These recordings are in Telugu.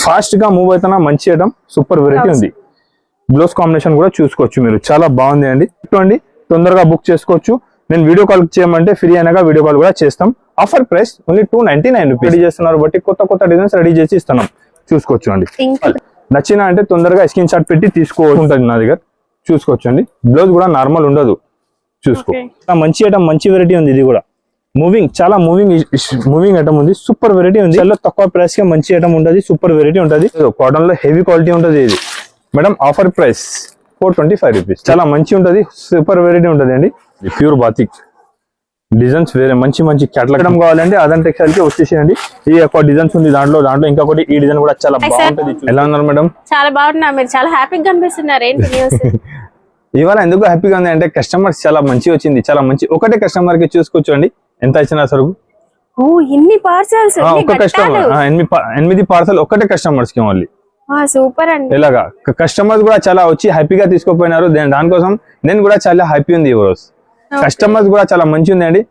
ఫాస్ట్ గా మూవ్ అవుతున్నా మంచి ఐటమ్ సూపర్ వెరైటీ ఉంది. బ్లౌజ్ కాంబినేషన్ కూడా చూసుకోవచ్చు మీరు, చాలా బాగుంది అండి. చూడండి తొందరగా బుక్ చేసుకోవచ్చు. నేను వీడియో కాల్ చేయమంటే ఫ్రీ అయినాక వీడియో కాల్ కూడా చేస్తాం. Offer price only 299 rupees. Ready చేస్తున్నారు బట్టి కొత్త డిజైన్స్ రెడీ చేసి ఇస్తున్నాం, చూసుకోవచ్చు అండి. నచ్చిన అంటే తొందరగా స్క్రీన్ షాట్ పెట్టి తీసుకోవచ్చు ఉంటుంది నా దగ్గర, చూసుకోవచ్చు అండి. బ్లౌజ్ కూడా నార్మల్ ఉండదు, చూసుకో. మంచి ఐటమ్ మంచి వెరైటీ ఉంది. ఇది కూడా మూవింగ్, చాలా మూవింగ్ ఐటమ్ ఉంది. సూపర్ వెరైటీ ఉంది. చాలా తక్కువ ప్రైస్ కి మంచి ఐటమ్ ఉంటుంది, సూపర్ వెరైటీ ఉంటుంది. కాటన్ లో హెవీ క్వాలిటీ ఉంటుంది ఇది మేడం. Offer price 425 rupees. చాలా మంచి ఉంటుంది, సూపర్ వెరైటీ ఉంటుంది అండి. ప్యూర్ బాతిక్ డిజైన్స్ వేరే మంచి క్యాటలాగ్ కావాలంటే అదన్ టెక్స్టైల్ కి వచ్చేసేయండి. ఈ ఎక్కువ డిజైన్స్ ఉంది దాంట్లో ఇంకొకటి ఈ డిజైన్ కూడా చాలా బాగుంటుంది. ఎలా ఉన్నారు మేడం? చాలా బాగున్నా, మీరు చాలా హ్యాపీగా కనిపిస్తున్నారు. ఏంటి న్యూస్? ఇవాళ ఎందుకు హ్యాపీగా ఉంది అంటే కస్టమర్స్ చాలా మంచి వచ్చింది, చాలా మంచి. ఒకటే కస్టమర్ కి చూసుకోవచ్చండి ఎంత ఇచ్చిన సరుకు. ఇన్ని పార్సల్స్ ఒక కస్టమర్ 8 పార్సల్ ఒకటే కస్టమర్స్ కి ఓన్లీ. సూపర్ అండి. ఇలాగా కస్టమర్స్ కూడా చాలా వచ్చి హ్యాపీగా తీసుకోపోయినారు. దానికోసం నేను కూడా చాలా హ్యాపీ ఉంది. ఈ రోజు కస్టమర్స్ కూడా చాలా మంచి ఉంది అండి.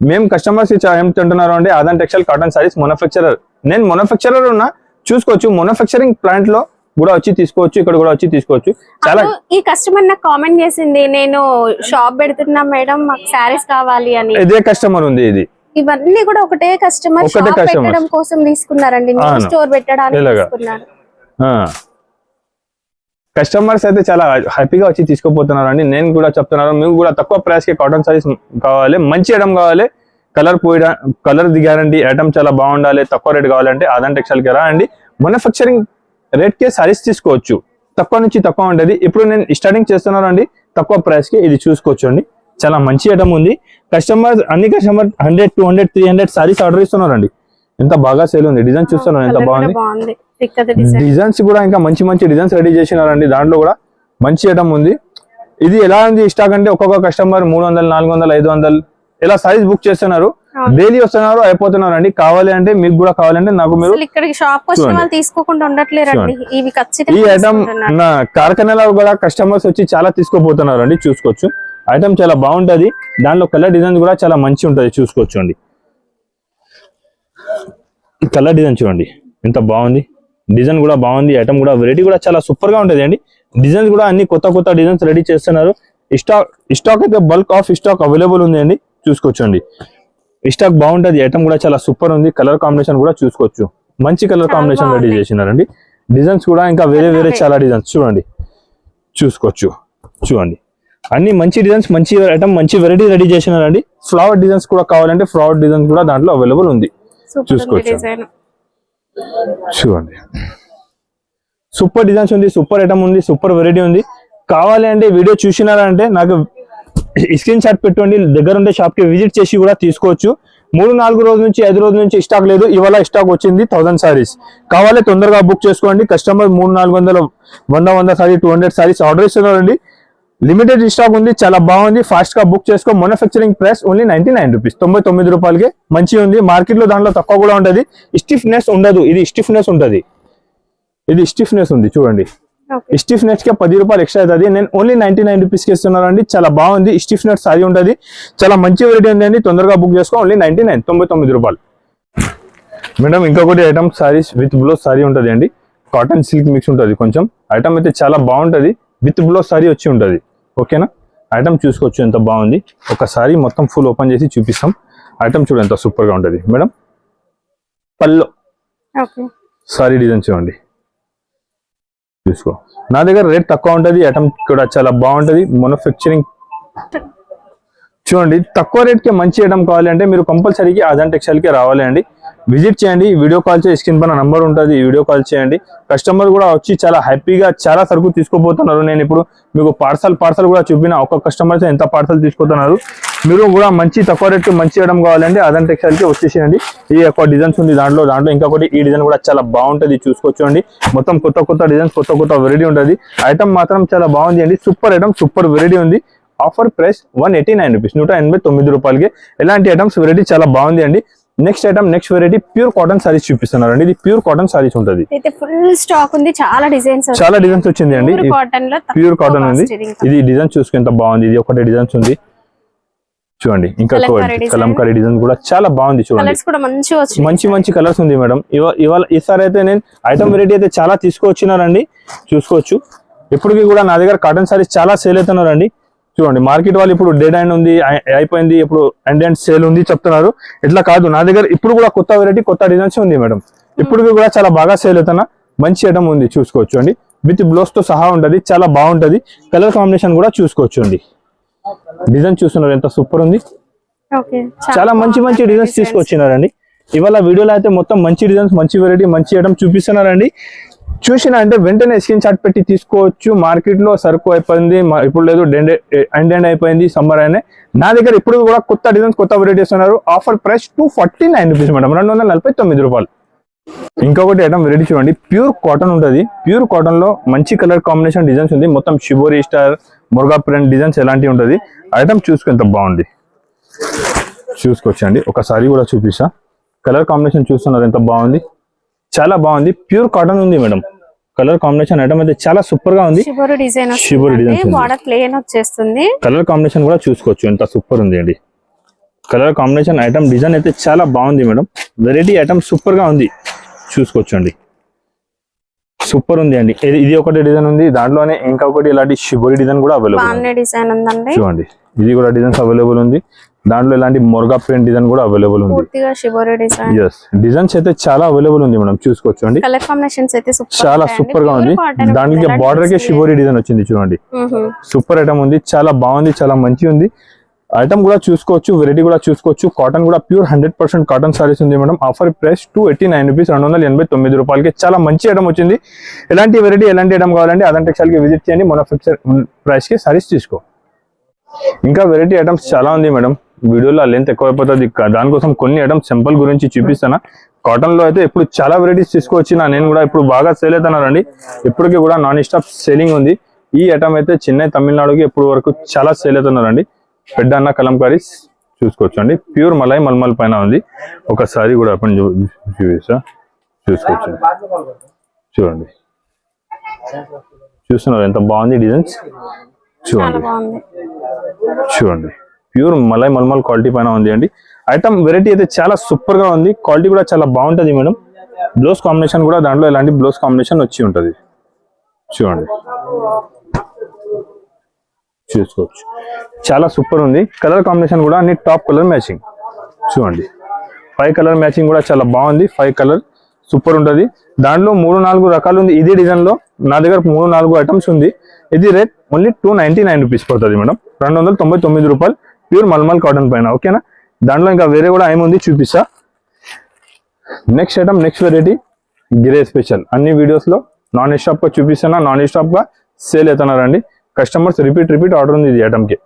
మేము కస్టమర్స్ ఏమిటంటున్నారు అంటే Aadan textile cotton saris manufacturer. నేను మ్యానుఫ్యాక్చరర్ ఉన్నా, చూసుకోవచ్చు. మ్యానుఫ్యాక్చరింగ్ ప్లాంట్ లో కూడా వచ్చి తీసుకోవచ్చు, ఇక్కడ కూడా వచ్చి తీసుకోవచ్చు. చాలా ఈ కస్టమర్ నాకు కామెంట్ చేసింది, నేను షాప్ పెడుతున్నా మేడం, మాకు సారీస్ కావాలి అని. ఇదే కస్టమర్ ఉంది. ఇది ఇవన్నీ కూడా ఒకటే కస్టమర్ పెట్టడం కోసం తీసుకున్నారండి, స్టోర్ పెట్టడానికి తీసుకున్నారు. కస్టమర్స్ అయితే చాలా హ్యాపీగా వచ్చి తీసుకోపోతున్నారు అండి. నేను కూడా చెప్తున్నాను, మీకు కూడా తక్కువ ప్రైస్ కి కాటన్ సారీస్ కావాలి, మంచి ఐటమ్ కావాలి, కలర్ గ్యారంటీ, ఐటమ్ చాలా బాగుండాలి, తక్కువ రేట్ కావాలంటే ఆదాన్ టెక్స్టైల్ కి రా అండి. మ్యానుఫ్యాక్చరింగ్ రేట్ కే సారీస్ తీసుకోవచ్చు, తక్కువ నుంచి తక్కువ ఉంటుంది. ఇప్పుడు నేను స్టార్టింగ్ చేస్తున్నాను అండి తక్కువ ప్రైస్ కి. ఇది చూసుకోవచ్చు అండి, చాలా మంచి ఐటమ్ ఉంది. అన్ని కస్టమర్ 100, 200, 300 సారీస్ ఆర్డర్ ఇస్తున్నారండి. ఎంత బాగా సేల్ ఉంది. డిజైన్ చూస్తున్నారు ఎంత బాగుంది. డిజైన్స్ కూడా ఇంకా మంచి డిజైన్స్ రెడీ చేసినారండి. దాంట్లో కూడా మంచి ఐటమ్ ఉంది. ఇది ఎలా ఉంది స్టాక్ అంటే ఒక్కొక్క కస్టమర్ 300, 400, 500 ఇలా సారీస్ బుక్ చేస్తున్నారు. డైలీ వస్తున్నారు, అయిపోతున్నారు అండి. కావాలి అంటే మీకు కూడా కావాలంటే నాకు మీరు ఇక్కడికి షాప్ వచ్చి వాళ్ళు తీసుకోకుండా ఉండట్లేరండి. ఇవి ఖచ్చితంగా ఈ ఐటమ్ నా కార్ఖానాలో కూడా కస్టమర్స్ వచ్చి చాలా తీసుకోపోతున్నారు అండి. చూసుకోవచ్చు ఐటమ్ చాలా బాగుంటది. దాంట్లో కలర్ డిజైన్ కూడా చాలా మంచి ఉంటది, చూసుకోవచ్చు అండి. ఈ కలర్ డిజైన్ చూడండి ఎంత బాగుంది. డిజైన్ కూడా బాగుంది, ఐటమ్ కూడా వెరైటీ కూడా చాలా సూపర్ గా ఉంటది అండి. డిజైన్స్ కూడా అన్ని కొత్త డిజైన్స్ రెడీ చేస్తున్నారు. స్టాక్ అయితే బల్క్ ఆఫ్ స్టాక్ అవైలబుల్ ఉంది అండి, చూసుకోవచ్చు అండి. స్టాక్ బాగుంటది, ఐటమ్ కూడా చాలా సూపర్ ఉంది. కలర్ కాంబినేషన్ కూడా చూసుకోవచ్చు, మంచి కలర్ కాంబినేషన్ రెడీ చేసినారండి. డిజైన్స్ కూడా ఇంకా వేరే చాలా డిజైన్స్ చూడండి, చూసుకోవచ్చు. చూడండి అన్ని మంచి డిజైన్స్, మంచి ఐటమ్, మంచి వెరైటీ రెడీ చేసినారండి. ఫ్లవర్ డిజైన్స్ కూడా కావాలంటే ఫ్లవర్ డిజైన్స్ కూడా దాంట్లో అవైలబుల్ ఉంది, చూసుకోవచ్చు. చూడండి సూపర్ డిజైన్స్ ఉంది, సూపర్ ఐటమ్ ఉంది, సూపర్ వెరైటీ ఉంది. కావాలి అంటే వీడియో చూసినారా అంటే నాకు స్క్రీన్ షాట్ పెట్టుకోండి. దగ్గర ఉండే షాప్ కి విజిట్ చేసి కూడా తీసుకోవచ్చు. 3-4 రోజుల నుంచి 5 రోజుల నుంచి స్టాక్ లేదు, ఇవాళ స్టాక్ వచ్చింది 1000 సారీస్. కావాలి తొందరగా బుక్ చేసుకోండి. కస్టమర్ 300-400, 100 సారీ, 200 సారీస్ ఆర్డర్ ఇస్తున్నారండి. లిమిటెడ్ స్టాక్ ఉంది, చాలా బాగుంది. ఫాస్ట్ గా బుక్ చేసుకో. మ్యానుఫ్యాక్చరింగ్ ప్రైస్ ఓన్లీ 99 రూపీస్, 99 రూపాయలకి మంచి ఉంది. మార్కెట్ లో దాంట్లో తక్కువ కూడా ఉంటది. స్టిఫ్నెస్ ఉండదు, ఇది స్టిఫ్నెస్ ఉంటది. ఇది స్టిఫ్నెస్ ఉంది చూడండి. స్టిఫ్నెస్ కి 10 రూపాయలు ఎక్స్ట్రా అవుతుంది. నేను ఓన్లీ 99 రూపీస్ కి ఇస్తున్నాను అండి. చాలా బాగుంది, స్టిఫ్నెస్ సారీ ఉంటది, చాలా మంచి వెరైటీ ఉంది. తొందరగా బుక్ చేసుకో. ఓన్లీ 99 రూపాయలు. మేడం ఇంకొకటి item saris with blouse sorry ఉంటది అండి. కాటన్ సిల్క్ మిక్స్ ఉంటది కొంచెం. ఐటమ్ అయితే చాలా బాగుంటది, విత్ బ్లౌజ్ సారీ వచ్చి ఉంటది. ఓకేనా? ఐటమ్ చూసుకోవచ్చు ఎంత బాగుంది. ఒకసారి మొత్తం ఫుల్ ఓపెన్ చేసి చూపిస్తాం. ఐటమ్ చూడండి ఎంత సూపర్ గా ఉంటది. మేడం పల్లో సారీ డిజైన్ చూడండి, చూసుకో. నా దగ్గర రేట్ తక్కువ ఉంటది, ఐటమ్ కూడా చాలా బాగుంటది. మ్యానుఫ్యాక్చరింగ్ చూడండి. తక్కువ రేట్ కి మంచి ఐటమ్ కావాలి అంటే మీరు కంపల్సరీగా ఆదాన్ టెక్స్టైల్ కి రావాలి అండి. విజిట్ చేయండి, వీడియో కాల్ చేసి స్క్రీన్ పైన నంబర్ ఉంటుంది, వీడియో కాల్ చేయండి. కస్టమర్ కూడా వచ్చి చాలా హ్యాపీగా చాలా సరుకు తీసుకోపోతున్నారు. నేను ఇప్పుడు మీకు పార్సల్ కూడా చూపిన. ఒక్క కస్టమర్ ఎంత పార్సల్ తీసుకుంటున్నారు. మీరు కూడా మంచి తక్కువ రేట్ కి మంచి ఐటమ్ కావాలంటే ఆదాన్ టెక్స్టైల్ కి వచ్చేసేయండి. ఈ ఎక్కువ డిజైన్స్ ఉంది దాంట్లో ఇంకొకటి ఈ డిజైన్ కూడా చాలా బాగుంటది, చూసుకోవచ్చండి. మొత్తం కొత్త డిజైన్స్, కొత్త వెరైటీ ఉంటుంది. ఐటమ్ మాత్రం చాలా బాగుంది అండి. సూపర్ ఐటమ్, సూపర్ వెరైటీ ఉంది. ఆఫర్ ప్రైస్ 189 రూపీస్, 189 రూపాయలకి. ఇలాంటి ఐటమ్స్ వెరైటీ చాలా బాగుంది అండి. Next item, next variety pure cotton saris చూపిస్తున్నారండి. ఇది ప్యూర్ కాటన్ సారీస్ ఉంటుంది. ఫుల్ స్టాక్ ఉంది, చాలా డిజైన్స్ వచ్చింది అండి. ప్యూర్ కాటన్ ఉంది. ఇది డిజైన్ చూసుకుని ఎంత బాగుంది. ఇది ఒకటి డిజైన్స్ ఉంది చూడండి ఇంకా కలంకారీ design. కలంకారీ డిజైన్ కూడా చాలా బాగుంది చూడండి. కలర్స్ కూడా మంచిగా వచ్చినాయి. మంచి మంచి కలర్స్ ఉంది మేడం. ఇవాళ ఈసారి అయితే నేను ఐటమ్ వెరైటీ అయితే చాలా తీసుకొచ్చినారండి, చూసుకోవచ్చు. ఇప్పటికి కూడా నా దగ్గర కాటన్ సారీస్ చాలా సేల్ అవుతున్నారండి. చూడండి మార్కెట్ వాళ్ళు ఇప్పుడు డెడ్ అండ్ ఉంది, అయిపోయింది, ఇప్పుడు అండ్ సేల్ ఉంది చెప్తున్నారు. ఇట్లా కాదు, నా దగ్గర ఇప్పుడు కూడా కొత్త వెరైటీ కొత్త డిజైన్స్ ఉంది మేడం. ఇప్పటికి కూడా చాలా బాగా సేల్ అవుతున్నా మంచి ఐటమ్ ఉంది, చూసుకోవచ్చు అండి. విత్ బ్లౌజ్ తో సహా ఉంటది, చాలా బాగుంటది. కలర్ కాంబినేషన్ కూడా చూసుకోవచ్చు అండి. డిజైన్ చూస్తున్నారు ఎంత సూపర్ ఉంది. ఓకే, చాలా మంచి మంచి డిజైన్స్ తీసుకొచ్చినారండి. ఇవాళ వీడియోలో అయితే మొత్తం మంచి డిజైన్స్, మంచి వెరైటీ, మంచి ఐటమ్ చూపిస్తున్నారండి. చూసినా అంటే వెంటనే స్క్రీన్ షాట్ పెట్టి తీసుకోవచ్చు. మార్కెట్ లో సరుకు అయిపోయింది, ఇప్పుడు లేదు, ఎండ్ అయిపోయింది, సమ్మర్ అయినా. నా దగ్గర ఇప్పుడు కూడా కొత్త డిజైన్స్ కొత్త వెరైటీస్ ఉన్నారు. ఆఫర్ ప్రైస్ 249 రూపీస్ మేడం, 249 రూపాయలు. ఇంకొకటి ఐటమ్ వెరైటీ చూడండి, ప్యూర్ కాటన్ ఉంటుంది. ప్యూర్ కాటన్ లో మంచి కలర్ కాంబినేషన్ డిజైన్స్ ఉంది. మొత్తం shibori star, Muruga print designs ఎలాంటివి ఉంటుంది. ఐటమ్ చూసుకో ఎంత బాగుంది, చూసుకోవచ్చండి. ఒకసారి కూడా చూపిస్తా. కలర్ కాంబినేషన్ చూస్తున్నారు ఎంత బాగుంది, చాలా బాగుంది. ప్యూర్ కాటన్ ఉంది మేడం. కలర్ కాంబినేషన్ ఐటమ్ అయితే చాలా సూపర్ గా ఉంది. Shibori design shibori design border plane వచ్చేస్తుంది. కలర్ కాంబినేషన్ కూడా చూసుకోవచ్చు ఎంత సూపర్ ఉంది అండి. కలర్ కాంబినేషన్ ఐటమ్ డిజైన్ అయితే చాలా బాగుంది మేడం. వెరైటీ ఐటమ్ సూపర్ గా ఉంది, చూసుకోవచ్చు అండి. సూపర్ ఉంది అండి. ఇది ఒకటి డిజైన్ ఉంది, దాంట్లోనే ఇంకొకటి ఇలాంటి షిబోరి డిజైన్ కూడా అవైలబుల్ డిజైన్ ఉందండి. చూడండి, ఇది కూడా డిజైన్స్ అవైలబుల్ ఉంది. దాంట్లో ఇలాంటి మురుగా ప్రింట్ డిజైన్ కూడా అవైలబుల్ ఉంది. పూర్తిగా షిబోరి డిజైన్. yes, డిజైన్స్ అయితే చాలా అవైలబుల్ ఉంది మేడం, చూసుకోవచ్చు అండి. కలర్ కాంబినేషన్స్ అయితే సూపర్, చాలా సూపర్ గా ఉంది. దానికి బార్డర్ కే షిబోరి డిజైన్ వచ్చింది చూడండి. సూపర్ ఐటమ్ ఉంది, చాలా బాగుంది, చాలా మంచి ఉంది. ఐటమ్ కూడా చూసుకోవచ్చు, వెరైటీ కూడా చూసుకోవచ్చు. కాటన్ కూడా ప్యూర్ 100% కాటన్ సారీస్ ఉంది మేడం. ఆఫర్ ప్రైస్ 289 రూపీస్, 289 రూపాయలకి చాలా మంచి ఐటమ్ వచ్చింది. ఎలాంటి వెరైటీ ఎలాంటి ఐటమ్ కావాలంటే అదంటే టెక్స్టైల్ కి విజిట్ చేయండి, మన ఫిక్స్డ్ ప్రైస్ కి సారీస్ తీసుకో. ఇంకా వెరైటీ ఐటమ్స్ చాలా ఉంది మేడం. వీడియోలో లెంత్ ఎక్కువ అయిపోతుంది, దానికోసం కొన్ని ఐటమ్స్ సింపుల్ గురించి చూపిస్తాను. కాటన్ లో అయితే ఇప్పుడు చాలా వెరైటీస్ తీసుకొచ్చిన నేను కూడా ఇప్పుడు బాగా సేల్ అవుతున్నారండి. ఇప్పటికీ కూడా నాన్ స్టాప్ సేలింగ్ ఉంది. ఈ ఐటమ్ అయితే చెన్నై తమిళనాడుకి ఇప్పుడు వరకు చాలా సేల్ అవుతున్నారండి. పెద్ద అన్న కలంకారీస్ చూసుకోవచ్చు అండి. ప్యూర్ మలై మల్మల్ పైన ఉంది. ఒకసారి కూడా आपण చూపిస్తా, చూసుకోవచ్చు. చూడండి, చూస్తున్నారు ఎంత బాగుంది డిజైన్స్. చూడండి చూడండి, ప్యూర్ మలై మల్మల్ క్వాలిటీ పైన ఉంది అండి. ఐటమ్ వెరైటీ అయితే చాలా సూపర్ గా ఉంది. క్వాలిటీ కూడా చాలా బాగుంటది మేడం. బ్లౌజ్ కాంబినేషన్ కూడా దాంట్లో ఇలాంటి బ్లౌజ్ కాంబినేషన్ వచ్చి ఉంటది. చూడండి, చూసుకోవచ్చు, చాలా సూపర్ ఉంది. కలర్ కాంబినేషన్ కూడా అన్ని టాప్ కలర్ మ్యాచింగ్. చూడండి, 5 కలర్ మ్యాచింగ్ కూడా చాలా బాగుంది. 5 కలర్ సూపర్ ఉంటది. దాంట్లో 3-4 రకాలు ఉంది. ఇదే డిజైన్ లో నా దగ్గర 3-4 ఐటమ్స్ ఉంది. ఇది రేట్ ఓన్లీ 299 రూపీస్ పడుతుంది మేడం, 299 రూపాయలు. ప్యూర్ మల్మల్ కాటన్ పైన, ఓకేనా. దాంట్లో ఇంకా వేరే కూడా ఏముంది చూపిస్తా. నెక్స్ట్ ఐటమ్, నెక్స్ట్ వెరైటీ గిరే స్పెషల్. అన్ని వీడియోస్ లో నాన్ స్టాప్ గా చూపిస్తున్నా, నాన్ స్టాప్ గా సేల్ అవుతున్నారండి. కస్టమర్స్ రిపీట్ ఆర్డర్ ఉంది ఇది ఐటమ్ కి,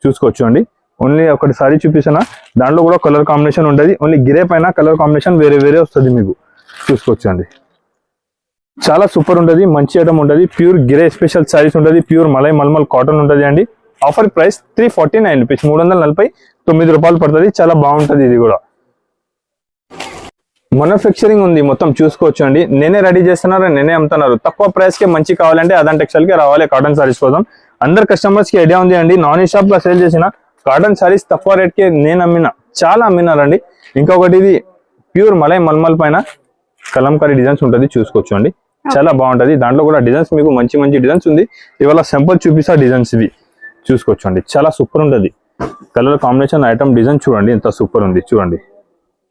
చూసుకోవచ్చు అండి. ఓన్లీ ఒకటిసారి చూపిస్తున్నా. దాంట్లో కూడా కలర్ కాంబినేషన్ ఉంటుంది. ఓన్లీ గిరే పైన కలర్ కాంబినేషన్ వేరే వేరే వస్తుంది మీకు, చూసుకోవచ్చు అండి. చాలా సూపర్ ఉంటుంది, మంచి ఐటమ్ ఉంటుంది. ప్యూర్ గిరే స్పెషల్ సారీస్ ఉంటుంది. ప్యూర్ మలై మల్మల్ కాటన్ ఉంటుంది అండి. ఆఫర్ ప్రైస్ 349 రూపీస్, 349 రూపాయలు పడుతుంది. చాలా బాగుంటుంది. ఇది కూడా మ్యానుఫ్యాక్చరింగ్ ఉంది మొత్తం, చూసుకోవచ్చు అండి. నేనే రెడీ చేస్తున్నారు, నేనే అమ్ముతున్నారు. తక్కువ ప్రైస్ కి మంచి కావాలంటే అదంతా టెక్స్టైల్ కి రావాలి కాటన్ సారీస్ కోసం. అందరు కస్టమర్స్ కి ఐడియా ఉంది అండి. నాన్ స్టాప్ గా సేల్ చేసిన కాటన్ సారీస్ తక్కువ రేట్ కి నేను అమ్మిన, చాలా అమ్మినారండి. ఇంకొకటి ఇది ప్యూర్ మలై మల్మల్ పైన కలంకారీ డిజైన్స్ ఉంటుంది, చూసుకోవచ్చు అండి. చాలా బాగుంటది. దాంట్లో కూడా డిజైన్స్ మీకు మంచి మంచి డిజైన్స్ ఉంది. ఇవాళ సింపుల్ చూపిస్తా డిజైన్స్ ఇవి, చూసుకోవచ్చు అండి. చాలా సూపర్ ఉంటుంది. కలర్ కాంబినేషన్ ఐటమ్ డిజైన్ చూడండి ఎంత సూపర్ ఉంది. చూడండి,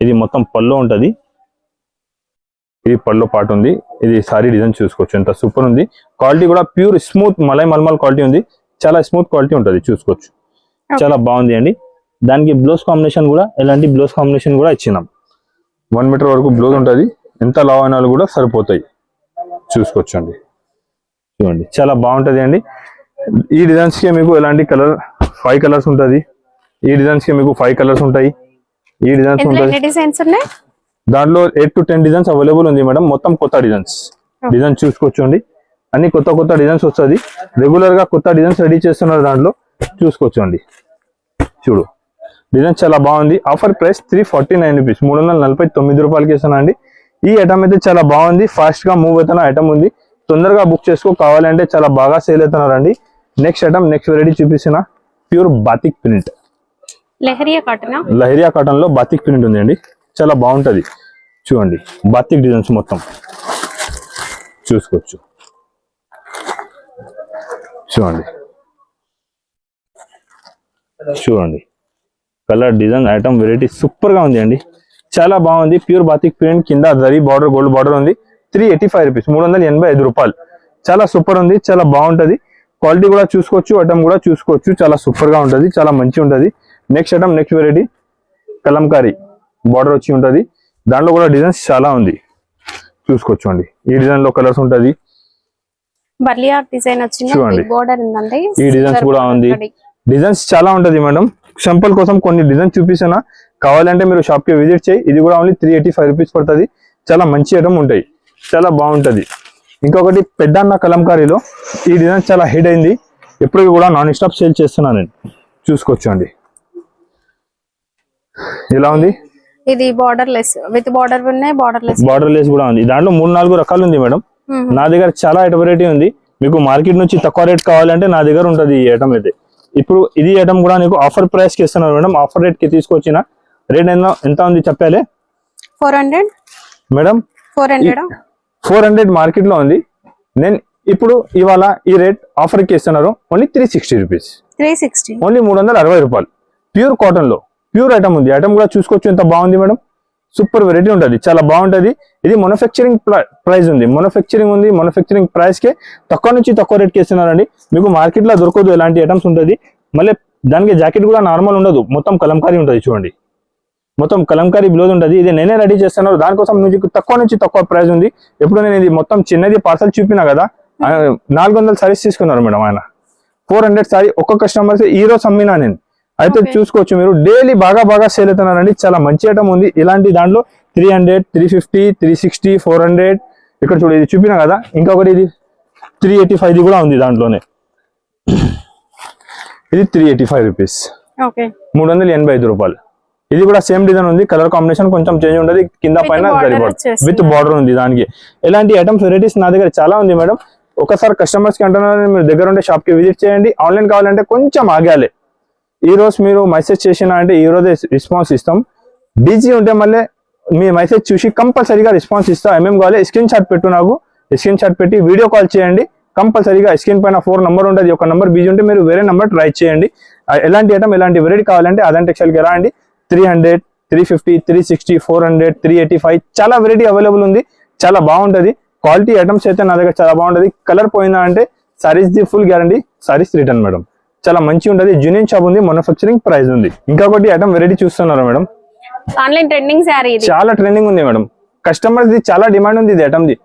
ఇది మొత్తం పల్లో ఉంటది. ఇది పల్లో పార్ట్ ఉంది. ఇది సారీ డిజైన్ చూసుకోవచ్చు ఎంత సూపర్ ఉంది. క్వాలిటీ కూడా ప్యూర్ స్మూత్ మలై మల్మల్ క్వాలిటీ ఉంది. చాలా స్మూత్ క్వాలిటీ ఉంటుంది, చూసుకోవచ్చు. చాలా బాగుంది అండి. దానికి బ్లౌజ్ కాంబినేషన్ కూడా ఎలాంటి బ్లౌజ్ కాంబినేషన్ కూడా ఇచ్చినాం. 1 మీటర్ వరకు బ్లౌజ్ ఉంటుంది. ఎంత లావ్ అయినా కూడా సరిపోతాయి, చూసుకోవచ్చు అండి. చూడండి, చాలా బాగుంటది అండి. ఈ డిజైన్స్ కి మీకు ఎలాంటి కలర్ 5 కలర్స్ ఉంటుంది. ఈ డిజైన్స్ కి మీకు 5 కలర్స్ ఉంటాయి. ఈ డిజైన్స్ ఉంటుంది. దాంట్లో 8 to 10 డిజైన్స్ అవైలబుల్ ఉంది మేడం. మొత్తం కొత్త డిజైన్స్ చూసుకోవచ్చు అండి. అన్ని కొత్త డిజైన్స్ వస్తుంది. రెగ్యులర్ గా కొత్త డిజైన్స్ రెడీ చేస్తున్నారు దాంట్లో, చూసుకోవచ్చు అండి. చూడు, డిజైన్ చాలా బాగుంది. ఆఫర్ ప్రైస్ 349 రూపీస్, 349 రూపాయలకి ఇస్తున్నా అండి. ఈ ఐటమ్ అయితే చాలా బాగుంది. ఫాస్ట్ గా మూవ్ అవుతున్న ఐటమ్ ఉంది. తొందరగా బుక్ చేసుకో, కావాలంటే చాలా బాగా సేల్ అవుతున్నారండి. నెక్స్ట్ ఐటమ్, నెక్స్ట్ వెరైటీ చూపిస్తున్నా. Pure batik print. Leheriya cotton. Leheriya cotton లో బాతిక్ ప్రింట్ ఉంది అండి, చాలా బాగుంటది. చూడండి బాతిక్ డిజైన్స్ మొత్తం చూసుకోవచ్చు. చూడండి చూడండి colour design item variety super గా ఉంది అండి, చాలా బాగుంది. ప్యూర్ బాతిక్ ప్రింట్, కింద జరీ బార్డర్, గోల్డ్ బార్డర్ ఉంది. 385 రూపీస్, 385 రూపాయలు. చాలా సూపర్ ఉంది, చాలా బాగుంటది. క్వాలిటీ కూడా చూసుకోవచ్చు, ఐటమ్ కూడా చూసుకోవచ్చు. చాలా సూపర్ గా ఉంటది, చాలా మంచి ఉంటది. Next item, next variety Kalamkari border వచ్చి ఉంటది. దాంట్లో కూడా డిజైన్స్ చాలా ఉంది, చూసుకోవచ్చు అండి. ఈ డిజైన్ లో కలర్స్ ఉంటది. బర్లియా డిజైన్ వచ్చింది, చూడండి. బోర్డర్ ఉందండి. ఈ డిజైన్స్ కూడా ఉంది, డిజైన్స్ చాలా ఉంటది మేడం. సింపుల్ కోసం కొన్ని డిజైన్ చూపిస్తున్నా, కావాలంటే మీరు షాప్ కి విజిట్ చేయి. ఇది కూడా ఓన్లీ 385 రూపీస్ పడుతుంది. చాలా మంచి ఐటమ్ ఉంటాయి, చాలా బాగుంటది. ఇంకొకటి పెద్దన్న కలంకారీలో ఈ డిజైన్ చాలా హిట్ అయింది, ఎప్పుడు కూడా నాన్ స్టాప్ సేల్ చేస్తున్నాను నేను, చూసుకోవచ్చు అండి. ఇలా ఉంది. ఇది బార్డర్ లెస్ విత్ బార్డర్ ఉన్నాయి, బార్డర్ లెస్ కూడా ఉంది. దాంట్లో 3-4 రకాలు ఉంది మేడం. నా దగ్గర చాలా ఐటమ్ వెరైటీ ఉంది. మీకు మార్కెట్ నుంచి తక్కువ రేట్ కావాలంటే నా దగ్గర ఉంటది ఈ ఐటమ్ అయితే. ఇప్పుడు ఇది ఐటమ్ కూడా నీకు ఆఫర్ ప్రైస్ కి ఇస్తున్నారు మేడం. ఆఫర్ రేట్ కి తీసుకొచ్చిన రేట్ ఎంత ఉంది చెప్పాలి 400 మేడం. 400 మార్కెట్ లో ఉంది. నేను ఇప్పుడు ఇవాళ ఈ రేట్ ఆఫర్ కి ఇస్తున్నారు ఓన్లీ 360 రూపీస్, 360 ఓన్లీ 360 రూపాయలు. ప్యూర్ కాటన్ లో ప్యూర్ ఐటమ్ ఉంది. ఐటమ్ కూడా చూసుకోవచ్చు, ఎంత బాగుంది మేడం. సూపర్ వెరైటీ ఉంటుంది, చాలా బాగుంటది. ఇది మ్యానుఫ్యాక్చరింగ్ ప్రైస్ ఉంది, మ్యానుఫ్యాక్చరింగ్ ప్రైస్ కే తక్కువ నుంచి తక్కువ రేట్ కి ఇస్తున్నారండి. మీకు మార్కెట్ లో దొరకదు ఎలాంటి ఐటమ్స్ ఉంటుంది. మళ్ళీ దానికి జాకెట్ కూడా నార్మల్ ఉండదు, మొత్తం కలంకారీ ఉంటుంది. చూడండి మొత్తం కలంకారీ బ్లౌజ్ ఉంటుంది. ఇది నేనే రెడీ చేస్తున్నాను, దానికోసం మీకు తక్కువ నుంచి తక్కువ ప్రైస్ ఉంది. ఎప్పుడు నేను ఇది మొత్తం చిన్నది పార్సల్ చూపినా కదా, 400 సారీస్ తీసుకున్నారు మేడం ఆయన. 400 సారీ ఒక్క కస్టమర్ ఈ రోజు అమ్మినా నేను అయితే. చూసుకోవచ్చు మీరు, డైలీ బాగా సేల్ అవుతున్నారండి. చాలా మంచి ఐటమ్ ఉంది. ఇలాంటి దాంట్లో 300, 350, 360, 400. ఇక్కడ చూడు, ఇది చూపినా కదా. ఇంకొకటి ఇది 385 కూడా ఉంది దాంట్లోనే. ఇది 385 రూపీస్, 385 రూపాయలు. ఇది కూడా సేమ్ డిజైన్ ఉంది, కలర్ కాంబినేషన్ కొంచెం చేంజ్ ఉంటుంది. కింద పైన విత్ బార్డర్ ఉంది. దానికి ఇలాంటి ఐటమ్స్ వెరైటీస్ నా దగ్గర చాలా ఉంది మేడం. ఒకసారి కస్టమర్స్ కి అంటున్నారు, మీరు దగ్గర ఉంటే షాప్ కి విజిట్ చేయండి. ఆన్లైన్ కావాలంటే కొంచెం ఆగాలి. ఈ రోజు మీరు మెసేజ్ చేసినా అంటే ఈ రోజే రెస్పాన్స్ ఇస్తాం. బిజీ ఉంటే మళ్ళీ మీ మెసేజ్ చూసి కంపల్సరీగా రెస్పాన్స్ ఇస్తాం. ఏమేమి కావాలి స్క్రీన్ షాట్ పెట్టు, నాకు స్క్రీన్ షాట్ పెట్టి వీడియో కాల్ చేయండి. కంపల్సరీగా స్క్రీన్ పైన 4 నంబర్ ఉంటుంది. ఒక నంబర్ బిజీ ఉంటే మీరు వేరే నంబర్ ట్రై చేయండి. ఎలాంటి ఐటమ్ ఎలాంటి వెరైటీ కావాలంటే అదంటే టెక్స్టైల్కి రాండి. 300, 350, 360, 400, 385 చాలా వెరైటీ అవైలబుల్ ఉంది, చాలా బాగుంటది. క్వాలిటీ ఐటమ్స్ అయితే నా దగ్గర చాలా బాగుంటది. కలర్ పోయిందా అంటే saris the full guarantee, saris return madam. చాలా మంచి ఉంటది. జూనియర్ షాప్ ఉంది, మ్యానుఫ్యాక్చరింగ్ ప్రైస్ ఉంది. ఇంకొకటి ఐటమ్ వెరైటీ చూస్తున్నారు మేడం, ఆన్లైన్ ట్రెండింగ్ సారీ. చాలా ట్రెండింగ్ ఉంది మేడం. కస్టమర్స్ ది చాలా డిమాండ్ ఉంది ఇది ఐటమ్ ది.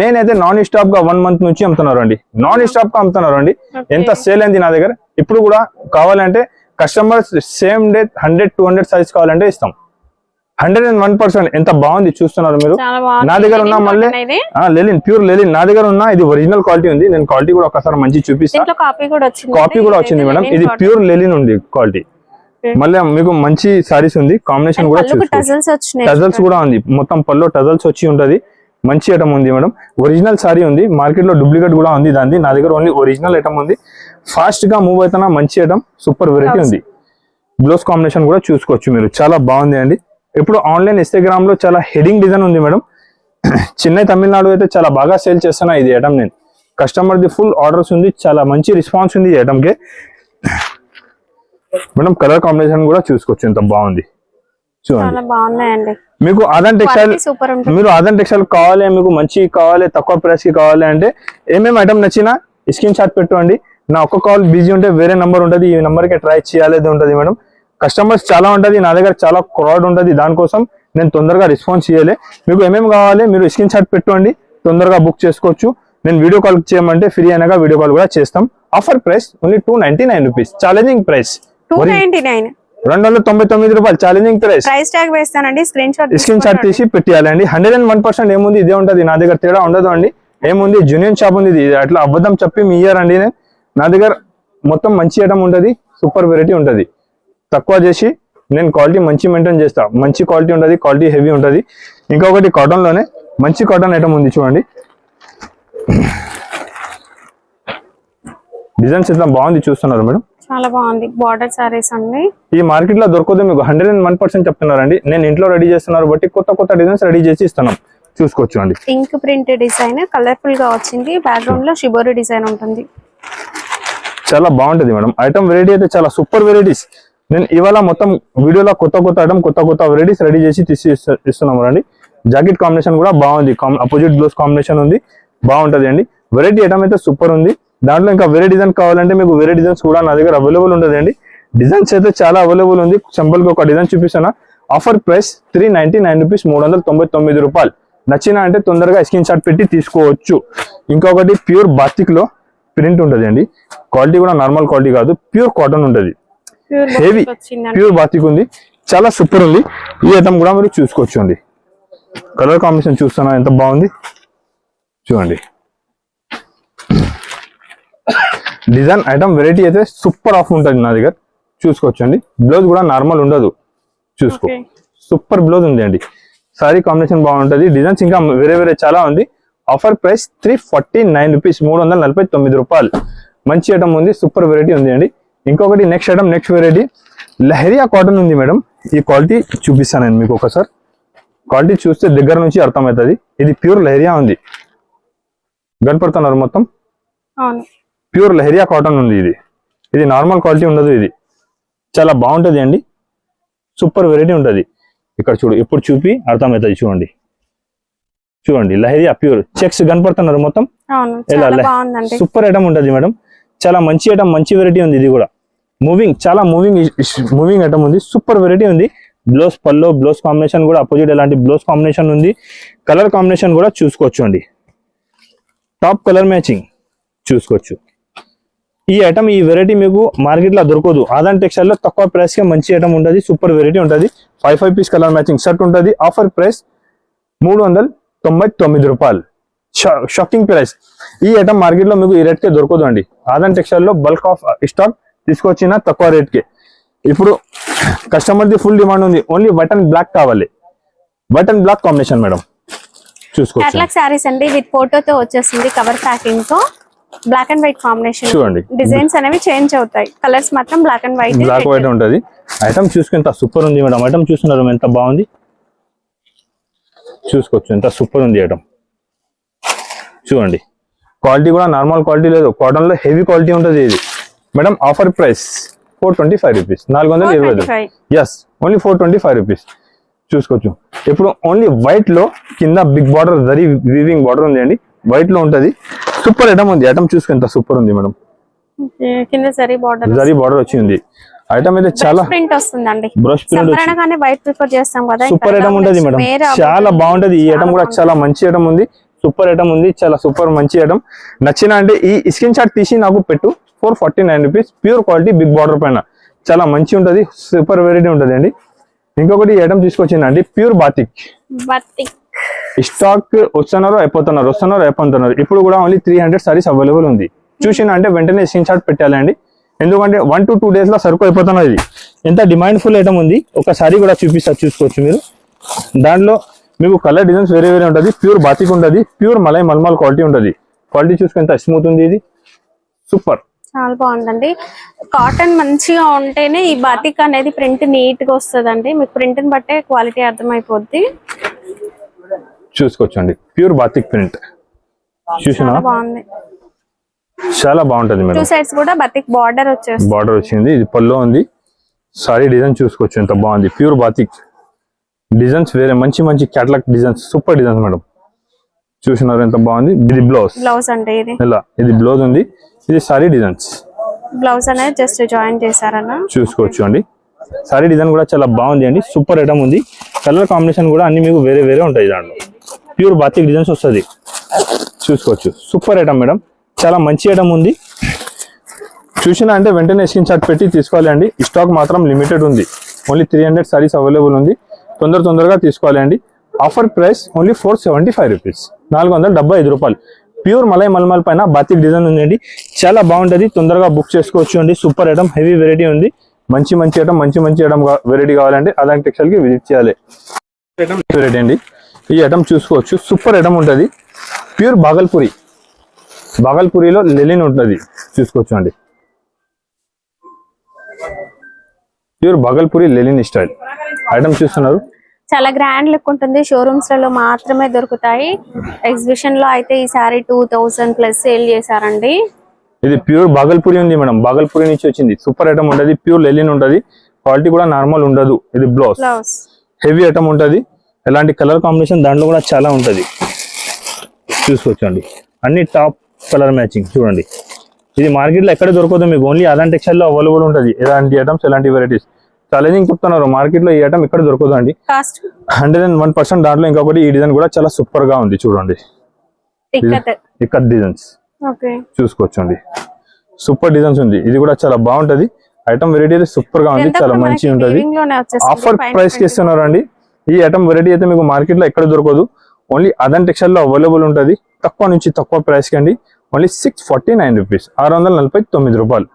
నేనైతే నాన్ స్టాప్ గా 1 మంత్ నుంచి అమ్ముతున్నారు అండి, నాన్ స్టాప్ గా అమ్ముతున్నారు అండి. ఎంత సేల్ అయింది నా దగ్గర. ఇప్పుడు కూడా కావాలంటే కస్టమర్స్ సేమ్ డే 100-200 సైజ్ కావాలంటే ఇస్తాం. 101%. ఎంత బాగుంది చూస్తున్నారు మీరు. నా దగ్గర ఉన్న మళ్ళీ లెలిన్, ప్యూర్ లెలిన్ నా దగ్గర ఉన్న. ఇది ఒరిజినల్ క్వాలిటీ ఉంది. నేను క్వాలిటీ కూడా ఒకసారి మంచి చూపిస్తాను. కాపీ కూడా వచ్చింది మేడం. ఇది ప్యూర్ లెలిన్ ఉంది క్వాలిటీ. మళ్ళీ మీకు మంచి సారీస్ ఉంది. కాంబినేషన్ కూడా టజల్స్ కూడా ఉంది. మొత్తం పల్లో టజల్స్ వచ్చి ఉంటది. మంచి ఐటమ్ ఉంది మేడం. ఒరిజినల్ సారీ ఉంది. మార్కెట్ లో డూప్లికేట్ కూడా ఉంది దాన్ని. నా దగ్గర ఓన్లీ ఒరిజినల్ ఐటమ్ ఉంది. ఫాస్ట్ గా మూవ్ అవుతున్నా మంచి ఐటమ్, సూపర్ వెరైటీ ఉంది. బ్లౌజ్ కాంబినేషన్ కూడా చూసుకోవచ్చు మీరు, చాలా బాగుంది అండి. ఇప్పుడు ఆన్లైన్ ఇన్స్టాగ్రామ్ లో చాలా హెడింగ్ డిజైన్ ఉంది మేడం. చెన్నై తమిళనాడు అయితే చాలా బాగా సేల్ చేస్తున్నా ఇది ఐటమ్ నేను. కస్టమర్ ది ఫుల్ ఆర్డర్స్ ఉంది, చాలా మంచి రెస్పాన్స్ ఉంది ఈ ఐటమ్ కి మేడం. కలర్ కాంబినేషన్ కూడా చూసుకోవచ్చు, ఎంత బాగుంది చూడండి. మీకు ఆదన్ టెక్స్టైల్, మీరు ఆదన్ టెక్స్టైల్ కావాలి, మీకు మంచి కావాలి, తక్కువ ప్రైస్ కి కావాలి అంటే ఏమేమి ఐటమ్ నచ్చినా స్క్రీన్ షాట్ పెట్టుకోండి. నా ఒక్క కాల్ బిజీ ఉంటే వేరే నంబర్ ఉంటుంది, ఈ నెంబర్ కి ట్రై చేయాలి ఉంటుంది మేడం. కస్టమర్స్ చాలా ఉంటుంది, నా దగ్గర చాలా క్రౌడ్ ఉంటుంది. దానికోసం నేను తొందరగా రెస్పాన్స్ చేయాలి. మీకు ఏమేమి కావాలి మీరు స్క్రీన్ షాట్ పెట్టుకోండి, తొందరగా బుక్ చేసుకోవచ్చు. నేను వీడియో కాల్ చేయమంటే ఫ్రీ అయినాక వీడియో కాల్ కూడా చేస్తాం. Offer price only 299 rupees, challenging price 299, 299 రూపాయలు ఛాలెంజింగ్ ప్రైస్. ప్రైస్ ట్యాగ్ వేస్తానండి, స్క్రీన్ షాట్ తీసి పెట్టాలండి. 101% ఏముంది ఇదే ఉంటది, నా దగ్గర తేడా ఉండదు అండి. ఏముంది జూనియర్ షాప్ ఉంది, ఇది అట్లా అబద్ధం చెప్పి మీ ఇయ్యారండి. నా దగ్గర మొత్తం మంచి ఐటమ్ ఉంటది, సూపర్ వెరైటీ ఉంటది. తక్కువ చేసి నేను క్వాలిటీ మంచి మెయింటైన్ చేస్తా. మంచి క్వాలిటీ ఉంటది, క్వాలిటీ హెవీ ఉంటది. ఇంకొకటి కాటన్ లోనే మంచి కాటన్ ఐటమ్ ఉంది చూడండి. డిజైన్స్ ఎంత బాగుంది చూస్తున్నారు మేడం, చాలా బాగుంది బార్డర్ సారీస్ అండి. ఈ మార్కెట్ లో దొరకదు మీకు 101% చెప్తున్నారండి. నేను ఇంట్లో రెడీ చేస్తున్నారు బట్టి కొత్త కొత్త డిజైన్స్ రెడీ చేసి ఇస్తున్నాం, చూసుకోవచ్చు అండి. పింక్ ప్రింట్ డిజైన్ కలర్ఫుల్ గా వచ్చింది, బ్యాక్గ్రౌండ్ లో షిబోరి డిజైన్ ఉంటుంది. చాలా బాగుంటది మేడం. ఐటమ్ వెరైటీ అయితే చాలా సూపర్ వెరైటీస్. నేను ఇవాళ మొత్తం వీడియోలో కొత్త కొత్త ఐటమ్ కొత్త కొత్త వెరైటీస్ రెడీ చేసి ఇస్తున్నాము అండి. జాకెట్ కాంబినేషన్ కూడా బాగుంది, అపోజిట్ బ్లౌజ్ కాంబినేషన్ ఉంది, బాగుంటది అండి. వెరైటీ ఐటమ్ అయితే సూపర్ ఉంది. దాంట్లో ఇంకా వేరే డిజైన్ కావాలంటే మీకు వేరే డిజైన్స్ కూడా నా దగ్గర అవైలబుల్ ఉంటుంది అండి. డిజైన్స్ అయితే చాలా అవైలబుల్ ఉంది. సింపుల్ గా ఒక డిజైన్ చూపిస్తున్నా. ఆఫర్ ప్రైస్ 399 రూపీస్, 399 రూపాయలు. నచ్చినా అంటే తొందరగా స్క్రీన్ షాట్ పెట్టి తీసుకోవచ్చు. ఇంకొకటి ప్యూర్ బాతిక్ లో ప్రింట్ ఉంటుంది అండి. క్వాలిటీ కూడా నార్మల్ క్వాలిటీ కాదు, ప్యూర్ కాటన్ ఉంటుంది, హెవీ ప్యూర్ బాతిక్ ఉంది, చాలా సూపర్ ఉంది. ఈ ఐటమ్ కూడా మీరు చూసుకోవచ్చు అండి. కలర్ కాంబినేషన్ చూస్తున్నా ఎంత బాగుంది చూడండి. డిజైన్ ఐటమ్ వెరైటీ అయితే సూపర్ ఆఫ్ ఉంటుంది నా దగ్గర, చూసుకోవచ్చు అండి. బ్లౌజ్ కూడా నార్మల్ ఉండదు, చూసుకో సూపర్ బ్లౌజ్ ఉంది అండి. సారీ కాంబినేషన్ బాగుంటుంది. డిజైన్స్ ఇంకా వేరే వేరే చాలా ఉంది. ఆఫర్ ప్రైస్ 349 రూపీస్, 349 రూపాయలు. మంచి ఐటమ్ ఉంది, సూపర్ వెరైటీ ఉంది అండి. ఇంకొకటి next item, next variety leheriya cotton ఉంది మేడం. ఈ క్వాలిటీ చూపిస్తాను నేను మీకు ఒకసారి. క్వాలిటీ చూస్తే దగ్గర నుంచి అర్థమవుతుంది. ఇది ప్యూర్ లహరియా ఉంది, కనపడుతున్నారు మొత్తం ప్యూర్ లహరియా కాటన్ ఉంది. ఇది నార్మల్ క్వాలిటీ ఉండదు, ఇది చాలా బాగుంటది అండి, సూపర్ వెరైటీ ఉంటుంది. ఇక్కడ చూడు, ఎప్పుడు చూపి అర్థమవుతుంది చూడండి. చూడండి లహరియా ప్యూర్ చెక్స్ కనపడుతున్నారు మొత్తం. సూపర్ ఐటమ్ ఉంటుంది మేడం, చాలా మంచి ఐటమ్, మంచి వెరైటీ ఉంది. ఇది కూడా మూవింగ్, చాలా మూవింగ్ ఐటమ్ ఉంది, సూపర్ వెరైటీ ఉంది. బ్లౌజ్ పల్లో బ్లౌజ్ కాంబినేషన్ కూడా అపోజిట్ ఎలాంటి బ్లౌజ్ కాంబినేషన్ ఉంది. కలర్ కాంబినేషన్ కూడా చూసుకోవచ్చు అండి, టాప్ కలర్ మ్యాచింగ్ చూసుకోవచ్చు. ఈ ఐటమ్, ఈ వెరైటీ మీకు మార్కెట్ లో దొరకదు. ఆదాన్ టెక్స్టైల్ లో తక్కువ ప్రైస్ కి మంచి ఐటమ్ ఉంటుంది, సూపర్ వెరైటీ ఉంటుంది. 5 పీస్ కలర్ మ్యాచింగ్ షర్ట్ ఉంటుంది. ఆఫర్ ప్రైస్ 399 రూపాయలు, షాకింగ్ ప్రైస్. ఈ ఐటమ్ మార్కెట్ లో మీకు ఈ రేట్ కే దొరకదు అండి. ఆదాన్ టెక్స్టైల్ లో బల్క్ ఆఫ్ స్టాక్ తీసుకొచ్చిన తక్కువ రేట్ కి. ఇప్పుడు కస్టమర్ ది ఫుల్ డిమాండ్ ఉంది, ఓన్లీ వైట్ అండ్ బ్లాక్ కావాలి. White and black combination madam, చూసుకోవచ్చు. కేటలాగ్ సారీస్ అండి, విత్ ఫోటోతో వచ్చేసింది, కవర్ ప్యాకింగ్ తో. బ్లాక్ అండ్ వైట్ కాంబినేషన్ చూడండి. డిజైన్స్ అనేవి చేంజ్ అవుతాయి, కలర్స్ మాత్రం black and white. Black white ఉంటది. ఐటమ్ చూసుకుని ఎంత సూపర్ ఉంది మేడం. ఐటమ్ చూస్తున్నారు ఎంత బాగుంది, చూసుకోవచ్చు ఎంత సూపర్ ఉంది ఐటమ్. చూడండి క్వాలిటీ కూడా నార్మల్ క్వాలిటీ లేదు, కాటన్ లో హెవీ క్వాలిటీ ఉంటుంది ఇది madam. Offer price 425 rupees, 420. Yes, only 425 rupees, చూసుకోవచ్చు. ఇప్పుడు ఓన్లీ వైట్ లో కింద big border zari weaving border ఉంది అండి, వైట్ లో ఉంటది. సూపర్ ఐటమ్ ఉంది. ఐటమ్ చూసుకుని ఎంత సూపర్ ఉంది మేడం. కింద జరీ బార్డర్ వచ్చింది. ఐటమ్ అయితే చాలా ప్రింట్ వస్తుందండి, బ్రష్ ప్రింట్ సంప్రదాయంగానే వైట్ ప్రిఫర్ చేస్తాం కదా. సూపర్ ఐటమ్ ఉంటది మేడం, చాలా బాగుంటది. ఈ ఐటమ్ కూడా చాలా మంచి ఐటమ్ ఉంది, సూపర్ ఐటమ్ ఉంది, చాలా సూపర్ మంచి ఐటమ్. నచ్చిన అంటే ఈ స్క్రీన్ షాట్ తీసి నాకు పెట్టు. 449 రూపీస్, ప్యూర్ క్వాలిటీ బిగ్ బార్డర్ పైన, చాలా మంచి ఉంటది, సూపర్ వెరైటీ ఉంటది అండి. ఇంకొకటి ఐటమ్ తీసుకొచ్చిందండి, ప్యూర్ బాతిక్. స్టాక్ వస్తున్నారు అయిపోతున్నారు. ఇప్పుడు కూడా ఓన్లీ 300 సారీస్ అవైలబుల్ ఉంది. చూసిన అంటే వెంటనే స్క్రీన్ షాట్ పెట్టాలండి, ఎందుకంటే 1 to 2 days లో సరుకు అయిపోతున్నది. ఇది ఎంత డిమాండ్ ఫుల్ ఐటమ్ ఉంది. ఒక సారీ కూడా చూపిస్తారు, చూసుకోవచ్చు మీరు. దాంట్లో మీకు కలర్ డిజైన్స్ వేరే వేరే ఉంటుంది. ప్యూర్ బాతిక్ ఉంటుంది, ప్యూర్ మల్మల్ క్వాలిటీ ఉంటుంది. క్వాలిటీ చూసుకుని ఎంత స్మూత్ ఉంది, ఇది సూపర్, చాలా బాగుందండి. కాటన్ మంచిగా ఉంటేనే ఈ బాతిక్ అనేది ప్రింట్ నీట్ గా వస్తుందండి. మీకు ప్రింట్ ని బట్టే క్వాలిటీ అర్థమైపోద్ది, చూసుకోవచ్చు అండి. ప్యూర్ బాతిక్ ప్రింట్ చూసినా బాగుంది, చాలా బాగుంటది మేడం. 2 sides కూడా బాతిక్ బార్డర్ వచ్చేస్తుంది, బార్డర్ వచ్చింది. ఇది పల్లో ఉంది. సారీ డిజైన్ చూసుకోవచ్చు ఎంత బాగుంది. ప్యూర్ బాతిక్ డిజైన్స్ వేరే మంచి మంచి catalogue designs, super designs madam. చూసినారు ఎంత బాగుంది. ఇది బ్లౌజ్ అంటే ఇది బ్లౌజ్ ఉంది. ఇది సారీ డిజైన్స్, బ్లౌజ్ అనేది జస్ట్ జాయిన్ చేశారన్న, చూసుకోవచ్చు అండి. సారీ డిజైన్ కూడా చాలా బాగుంది అండి, సూపర్ ఐటమ్ ఉంది. కలర్ కాంబినేషన్ కూడా అన్ని మీకు వేరే వేరే ఉంటాయి. దాంట్లో ప్యూర్ బాతిక్ డిజైన్స్ వస్తుంది, చూసుకోవచ్చు. సూపర్ ఐటమ్ మేడం, చాలా మంచి ఐటమ్ ఉంది. చూసినా అంటే వెంటనే స్క్రీన్ షాట్ పెట్టి తీసుకోవాలి అండి. స్టాక్ మాత్రం లిమిటెడ్ ఉంది, ఓన్లీ 300 సారీస్ అవైలబుల్ ఉంది. తొందరగా తీసుకోవాలి అండి. ఆఫర్ ప్రైస్ ఓన్లీ 475 రూపీస్, 475 రూపాయలు. ప్యూర్ మల్మల్ పైన బాతిక్ డిజైన్ ఉందండి, చాలా బాగుంటది. తొందరగా బుక్ చేసుకోవచ్చు అండి. సూపర్ ఐటమ్, హెవీ వెరైటీ ఉంది. మంచి ఐటమ్ వెరైటీ కావాలంటే అదాన్ టెక్స్టైల్ కి విజిట్ చేయాలి. ఐటమ్ వెరైటీ అండి, ఈ ఐటమ్ చూసుకోవచ్చు. సూపర్ ఐటమ్ ఉంటుంది. ప్యూర్ బాగల్పూరిలో లెలిన్ ఉంటుంది, చూసుకోవచ్చు అండి. Pure Bhagalpuri Lenin style item చూస్తున్నారు. చాలా గ్రాండ్ లుక్ ఉంటుంది. షోరూమ్స్ లలో మాత్రమే దొరుకుతాయి. ఎగ్జిబిషన్ లో అయితే ఈ సారీ 2000 ప్లస్ సేల్ చేశారండి. ఇది ప్యూర్ భాగల్పూరి ఉంది మేడం, భాగల్పూరి నుంచి వచ్చింది. సూపర్ ఐటమ్ ఉంటది, ప్యూర్ లెనిన్ ఉంటది, క్వాలిటీ కూడా నార్మల్ ఉండదు. ఇది బ్లౌజ్ హెవీ ఐటమ్ ఉంటది. ఎలాంటి కలర్ కాంబినేషన్ దాంట్లో కూడా చాలా ఉంటది, చూసుకోవచ్చండి. అన్ని టాప్ కలర్ మ్యాచింగ్ చూడండి. ఇది మార్కెట్ లో ఎక్కడ దొరకదు మీకు, ఓన్లీ అదాన్ టెక్స్టైల్ లో అవైలబుల్ ఉంటది. ఎలాంటి ఐటమ్స్ ఎలాంటి వెరైటీస్ ఛాలెంజింగ్ చెప్తున్నారు. మార్కెట్ లో ఈ ఐటమ్ ఇక్కడ దొరకదు అండి. 101%. దాంట్లో ఇంకొకటి ఈ డిజైన్ కూడా చాలా సూపర్ గా ఉంది చూడండి. ఇక్కత్ డిజైన్స్ చూసుకోవచ్చండి. సూపర్ డిజైన్స్ ఉంది. ఇది కూడా చాలా బాగుంటది. ఐటమ్ వెరైటీ సూపర్ గా ఉంది, చాలా మంచిగా ఉంటది. ఆఫర్ ప్రైస్ కి ఇస్తున్నారు అండి. ఈ ఐటమ్ వెరైటీ అయితే మీకు మార్కెట్ లో ఎక్కడ దొరకదు, ఓన్లీ అదాన్ టెక్స్టైల్ లో అవైలబుల్ ఉంటది. తక్కువ నుంచి తక్కువ ప్రైస్ కి అండి, ఓన్లీ 649 రూపీస్, 649 రూపాయలు.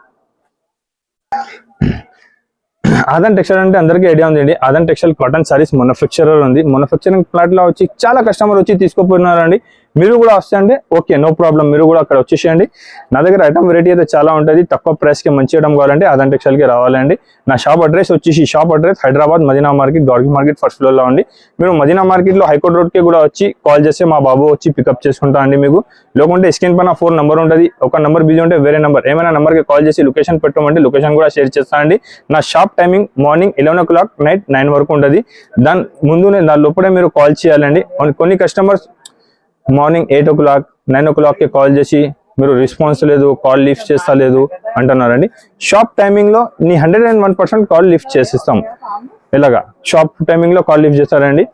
అదాన్ టెక్స్టైల్ అంటే అందరికీ ఐడియా ఉంది. అదాన్ టెక్స్టైల్ కాటన్ సారీస్ మ్యానుఫ్యాక్చరర్ ఉంది. మ్యానుఫ్యాక్చరింగ్ ప్లాంట్ లో వచ్చి చాలా కస్టమర్ వచ్చి తీసుకుపోయినారండి. మీరు కూడా వస్తే ఓకే, నో ప్రాబ్లం, మీరు కూడా అక్కడ వచ్చేసేయండి. నా దగ్గర ఐటమ్ వెరైటీ అయితే చాలా ఉంటుంది. తక్కువ ప్రైస్ కి మంచి ఐటమ్ కావాలంటే అదాన్ టెక్స్టైల్ కి రావాలండి. నా షాప్ అడ్రస్ వచ్చేసి, shop address Hyderabad Madina market, Gargi market first floor లో ఉంది. మీరు మదీనా మార్కెట్ లో హైకోర్ట్ రోడ్ కి కూడా వచ్చి కాల్ చేస్తే మా బాబు వచ్చి పికప్ చేసుకుంటా అండి మీకు. లేకుంటే స్క్రీన్ పైన 4 నెంబర్ ఉంటుంది. ఒక నెంబర్ బిజీ ఉంటే వేరే నెంబర్, ఏమైనా నెంబర్ కి కాల్ చేసి లొకేషన్ పెట్టమంటే లొకేషన్ కూడా షేర్ చేస్తానండి. నా shop timing morning 11 o'clock, night 9 వరకు ఉంటుంది. దాని ముందునే దాని లోపలే మీరు కాల్ చేయాలండి. కొన్ని కస్టమర్స్ మార్నింగ్ 8 o'clock, 9 o'clock కి కాల్ చేసి మీరు రెస్పాన్స్ లేదు, కాల్ లిఫ్ట్ చేస్తా లేదు అంటున్నారండి. షాప్ టైమింగ్ లో నీ 101% కాల్ లిఫ్ట్ చేసిస్తాం. ఇలాగా షాప్ టైమింగ్ లో కాల్ లిఫ్ట్ చేస్తారండి.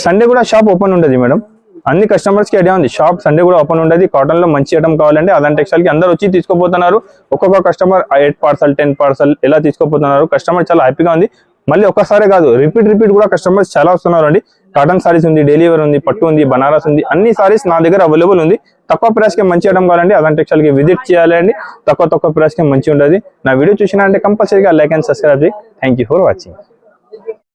సండే కూడా షాప్ ఓపెన్ ఉంటుంది మేడం. అన్ని కస్టమర్స్ కి ఐడియా ఉంది, షాప్ సండే కూడా ఓపెన్ ఉండదు. కాటన్ లో మంచి ఐటమ్ కావాలంటే అదాన్ టెక్స్టైల్ కి అందరూ వచ్చి తీసుకోపోతున్నారు. ఒక్కొక్క కస్టమర్ 8 parcel 10 parcel ఇలా తీసుకోపోతున్నారు. కస్టమర్ చాలా హ్యాపీగా ఉంది. మళ్ళీ ఒక్కసారి కాదు, రిపీట్ కూడా కస్టమర్స్ చాలా వస్తున్నారు అండి. కాటన్ సారీస్ ఉంది, డైలీ వేర్ ఉంది, పట్టు ఉంది, బనారస్ ఉంది, అన్ని సారీస్ నా దగ్గర అవైలబుల్ ఉంది. తక్కువ ప్రైస్ కి మంచి ఐటమ్ కావాలంటే అదాన్ టెక్స్టైల్ కి విజిట్ చేయాలండి. తక్కువ ప్రైస్ కి మంచి ఉంటుంది. నా వీడియో చూసినా అంటే కంపల్సరీగా లైక్ అండ్ సబ్స్క్రైబ్ చేయండి. Thank you for watching.